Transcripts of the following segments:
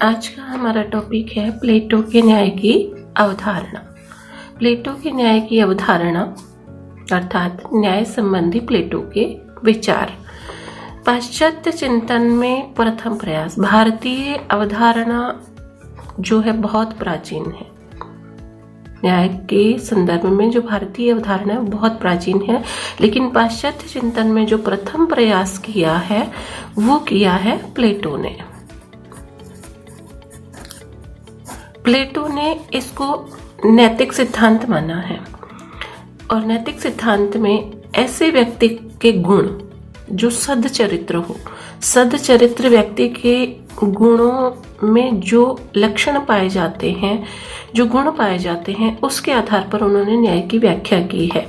आज का हमारा टॉपिक है प्लेटो के न्याय की अवधारणा। प्लेटो के न्याय की अवधारणा अर्थात न्याय संबंधी प्लेटो के विचार। पाश्चात्य चिंतन में प्रथम प्रयास। भारतीय अवधारणा जो है बहुत प्राचीन है। न्याय के संदर्भ में जो भारतीय अवधारणा है वो बहुत प्राचीन है, लेकिन पाश्चात्य चिंतन में जो प्रथम प्रयास किया है वो किया है प्लेटो ने। प्लेटो ने इसको नैतिक सिद्धांत माना है और नैतिक सिद्धांत में ऐसे व्यक्ति के गुण जो सदचरित्र हो, सदचरित्र व्यक्ति के गुणों में जो लक्षण पाए जाते हैं, जो गुण पाए जाते हैं, उसके आधार पर उन्होंने न्याय की व्याख्या की है।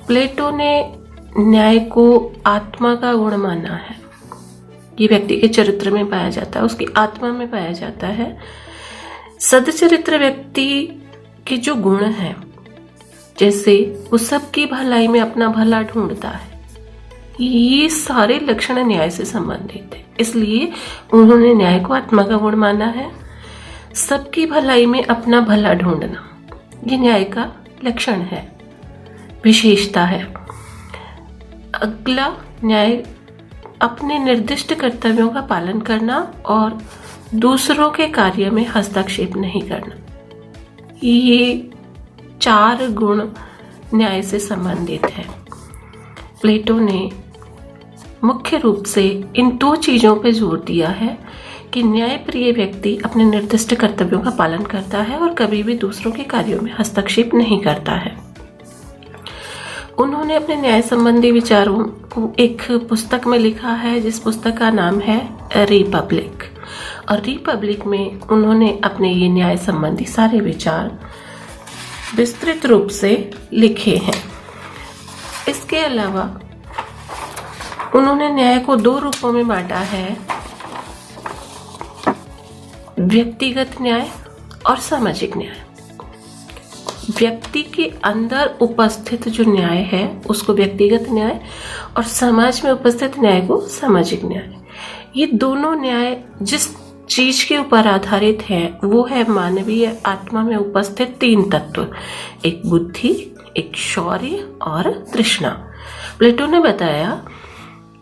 प्लेटो ने न्याय को आत्मा का गुण माना है। ये व्यक्ति के चरित्र में पाया जाता है, उसकी आत्मा में पाया जाता है। सदचरित्र व्यक्ति के जो गुण हैं, जैसे वो सबकी भलाई में अपना भला ढूंढता है, ये सारे लक्षण न्याय से संबंधित है, इसलिए उन्होंने न्याय को आत्मा का गुण माना है। सबकी भलाई में अपना भला ढूंढना ये न्याय का लक्षण है, विशेषता है। अगला, न्याय अपने निर्दिष्ट कर्तव्यों का पालन करना और दूसरों के कार्य में हस्तक्षेप नहीं करना, ये 4 गुण न्याय से संबंधित है। प्लेटो ने मुख्य रूप से इन 2 चीजों पर जोर दिया है कि न्यायप्रिय व्यक्ति अपने निर्दिष्ट कर्तव्यों का पालन करता है और कभी भी दूसरों के कार्यों में हस्तक्षेप नहीं करता है। उन्होंने अपने न्याय संबंधी विचारों को एक पुस्तक में लिखा है, जिस पुस्तक का नाम है रिपब्लिक। और रिपब्लिक में उन्होंने अपने ये न्याय संबंधी सारे विचार विस्तृत रूप से लिखे हैं। इसके अलावा उन्होंने न्याय को 2 रूपों में बांटा है, व्यक्तिगत न्याय और सामाजिक न्याय। व्यक्ति के अंदर उपस्थित जो न्याय है उसको व्यक्तिगत न्याय और समाज में उपस्थित न्याय को सामाजिक न्याय। ये दोनों न्याय जिस चीज के ऊपर आधारित है वो है मानवीय आत्मा में उपस्थित 3 तत्व, एक बुद्धि, एक शौर्य और तृष्णा। प्लेटो ने बताया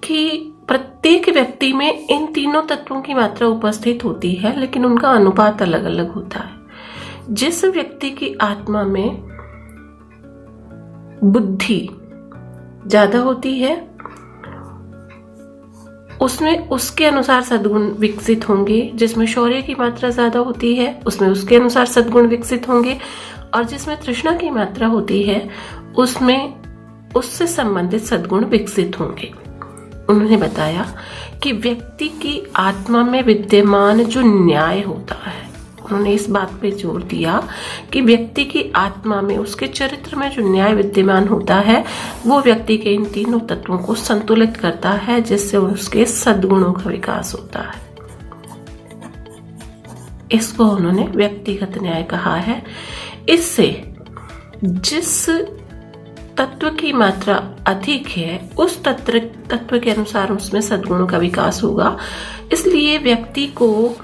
कि प्रत्येक व्यक्ति में इन तीनों तत्वों की मात्रा उपस्थित होती है, लेकिन उनका अनुपात अलग अलग होता है। जिस व्यक्ति की आत्मा में बुद्धि ज्यादा होती है उसमें उसके अनुसार सद्गुण विकसित होंगे, जिसमें शौर्य की मात्रा ज्यादा होती है उसमें उसके अनुसार सद्गुण विकसित होंगे, और जिसमें तृष्णा की मात्रा होती है उसमें उससे संबंधित सद्गुण विकसित होंगे। उन्होंने बताया कि व्यक्ति की आत्मा में विद्यमान जो न्याय होता है, उन्होंने इस बात पे जोर दिया कि व्यक्ति की आत्मा में, उसके चरित्र में जो न्याय विद्यमान होता है वो व्यक्ति के इन तीनों तत्वों को संतुलित करता है, जिससे उसके सद्गुणों का विकास होता है। इसको उन्होंने व्यक्तिगत न्याय कहा है। इससे जिस तत्व की मात्रा अधिक है उस तत्व के अनुसार उसमें सद्गुणों का विकास होगा, इसलिए व्यक्ति को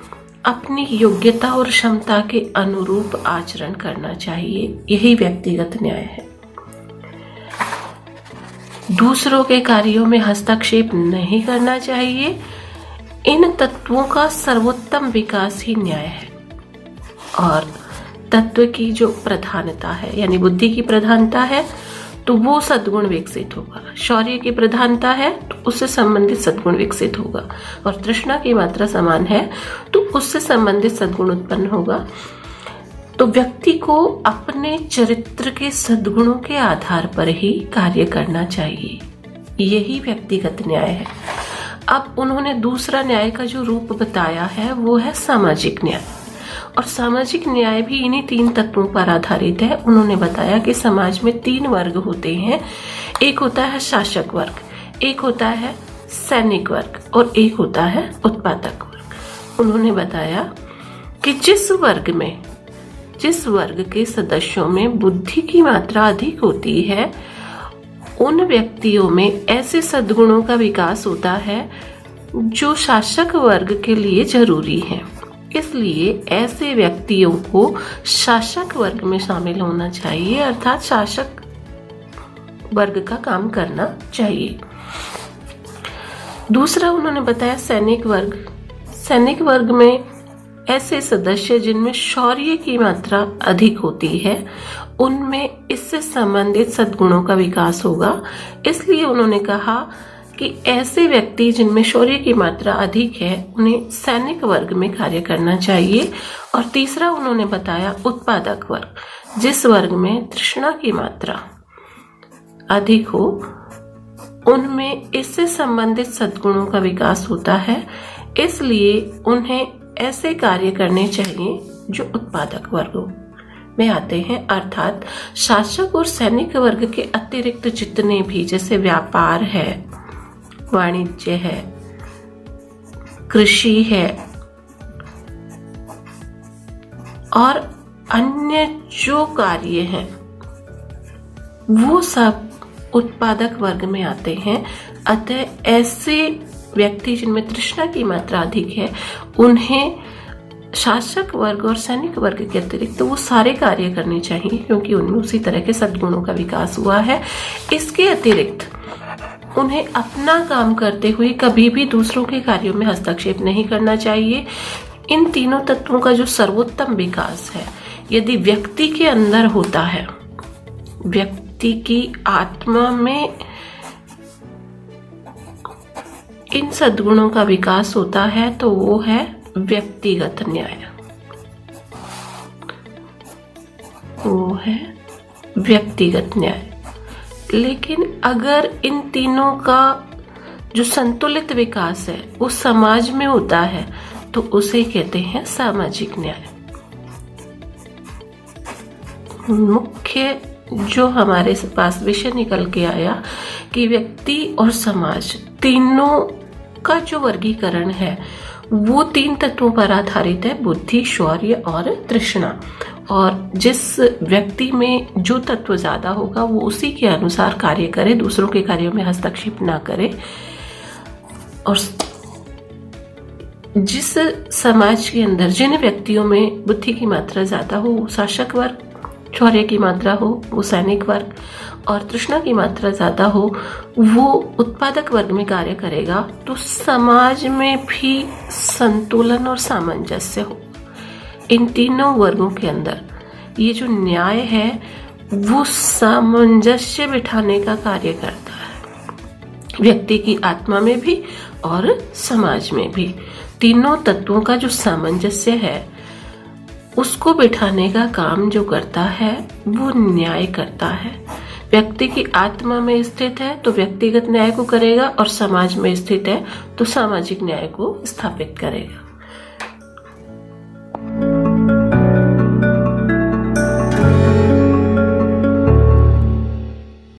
अपनी योग्यता और क्षमता के अनुरूप आचरण करना चाहिए। यही व्यक्तिगत न्याय है। दूसरों के कार्यों में हस्तक्षेप नहीं करना चाहिए। इन तत्वों का सर्वोत्तम विकास ही न्याय है। और तत्व की जो प्रधानता है, यानी बुद्धि की प्रधानता है तो वो सद्गुण विकसित होगा, शौर्य की प्रधानता है तो उससे संबंधित सद्गुण विकसित होगा, और तृष्णा की मात्रा समान है तो उससे संबंधित सद्गुण उत्पन्न होगा। तो व्यक्ति को अपने चरित्र के सद्गुणों के आधार पर ही कार्य करना चाहिए। यही व्यक्तिगत न्याय है। अब उन्होंने दूसरा न्याय का जो रूप बताया है वो है सामाजिक न्याय, और सामाजिक न्याय भी इन्हीं 3 तत्वों पर आधारित है। उन्होंने बताया कि समाज में 3 वर्ग होते हैं, एक होता है शासक वर्ग, एक होता है सैनिक वर्ग और एक होता है उत्पादक वर्ग। उन्होंने बताया कि जिस वर्ग के सदस्यों में बुद्धि की मात्रा अधिक होती है उन व्यक्तियों में ऐसे सद्गुणों का विकास होता है जो शासक वर्ग के लिए जरूरी है। इसलिए ऐसे व्यक्तियों को शासक वर्ग में शामिल होना चाहिए, अर्थात शासक वर्ग का काम करना चाहिए। दूसरा उन्होंने बताया सैनिक वर्ग। सैनिक वर्ग में ऐसे सदस्य जिनमें शौर्य की मात्रा अधिक होती है, उनमें इससे संबंधित सद्गुणों का विकास होगा। इसलिए उन्होंने कहा कि ऐसे व्यक्ति जिनमें शौर्य की मात्रा अधिक है, उन्हें सैनिक वर्ग में कार्य करना चाहिए। और तीसरा उन्होंने बताया उत्पादक वर्ग, जिस वर्ग में तृष्णा की मात्रा अधिक हो, उनमें इससे संबंधित सद्गुणों का विकास होता है। इसलिए उन्हें ऐसे कार्य करने चाहिए जो उत्पादक वर्गों में आते हैं, अर्थात शासक और सैनिक वर्ग के अतिरिक्त जितने भी, जैसे व्यापार है, वाणिज्य है, कृषि है और अन्य जो कार्य हैं, वो सब उत्पादक वर्ग में आते हैं। अतः ऐसे व्यक्ति जिनमें तृष्णा की मात्रा अधिक है, उन्हें शासक वर्ग और सैनिक वर्ग के अतिरिक्त वो सारे कार्य करने चाहिए, क्योंकि उनमें उसी तरह के सद्गुणों का विकास हुआ है। इसके अतिरिक्त उन्हें अपना काम करते हुए कभी भी दूसरों के कार्यों में हस्तक्षेप नहीं करना चाहिए। इन तीनों तत्वों का जो सर्वोत्तम विकास है, यदि व्यक्ति के अंदर होता है, व्यक्ति की आत्मा में इन सद्गुणों का विकास होता है, तो वो है व्यक्तिगत न्याय। वो है व्यक्तिगत न्याय। लेकिन अगर इन तीनों का जो संतुलित विकास है वो समाज में होता है, तो उसे कहते हैं सामाजिक न्याय। मुख्य जो हमारे पास विषय निकल के आया कि व्यक्ति और समाज तीनों का जो वर्गीकरण है वो तीन तत्वों पर आधारित है, बुद्धि, शौर्य और तृष्णा। और जिस व्यक्ति में जो तत्व ज्यादा होगा वो उसी के अनुसार कार्य करे, दूसरों के कार्यों में हस्तक्षेप ना करे। और जिस समाज के अंदर जिन व्यक्तियों में बुद्धि की मात्रा ज्यादा हो वो शासक वर्ग, शौर्य की मात्रा हो वो सैनिक वर्ग, और तृष्णा की मात्रा ज्यादा हो वो उत्पादक वर्ग में कार्य करेगा, तो समाज में भी संतुलन और सामंजस्य हो। इन तीनों वर्गों के अंदर ये जो न्याय है वो सामंजस्य बिठाने का कार्य करता है, व्यक्ति की आत्मा में भी और समाज में भी। तीनों तत्वों का जो सामंजस्य है उसको बिठाने का काम जो करता है वो न्याय करता है। व्यक्ति की आत्मा में स्थित है तो व्यक्तिगत न्याय को करेगा, और समाज में स्थित है तो सामाजिक न्याय को स्थापित करेगा।